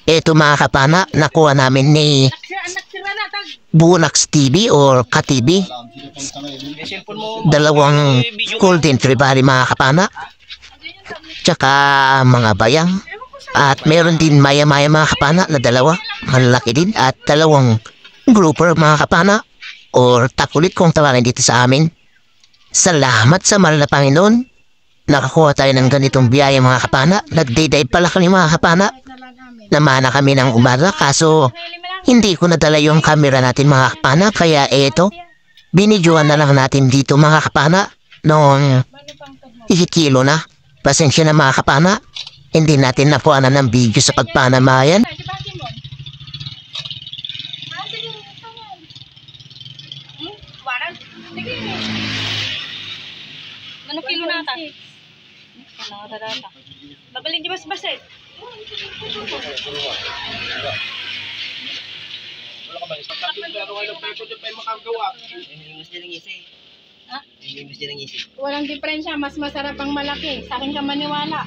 Ito mga kapana, nakuha namin ni Bunax TV or Ka-TV. Dalawang golden trevally mga kapana. Tsaka mga bayang. At meron din maya-maya mga kapana na dalawa. Malaki din. At dalawang grouper mga kapana. Or takulit kung tawagin dito sa amin. Salamat sa mahal na Panginoon. Nakakuha tayo ng ganitong biyaya mga kapana. Nagday-day pala kami mga kapana. Namana kami ng umaga kaso hindi ko nadala yung camera natin mga kapana. Kaya eto, binidyoan na lang natin dito mga kapana. Noong ikikilo na. Pasensya na mga kapana. Hindi natin nakuha ng video sa pagpanamayan. Ano kilo nata? Babalin di mas basit. Wala ka ba? Isang tatlong pero kayo ng pepo dyan pa yung makagawa. Inimos din ang isi. Ha? Inimos din ang isi. Walang diferensya, mas masarap ang malaki. Sa akin ka maniwala.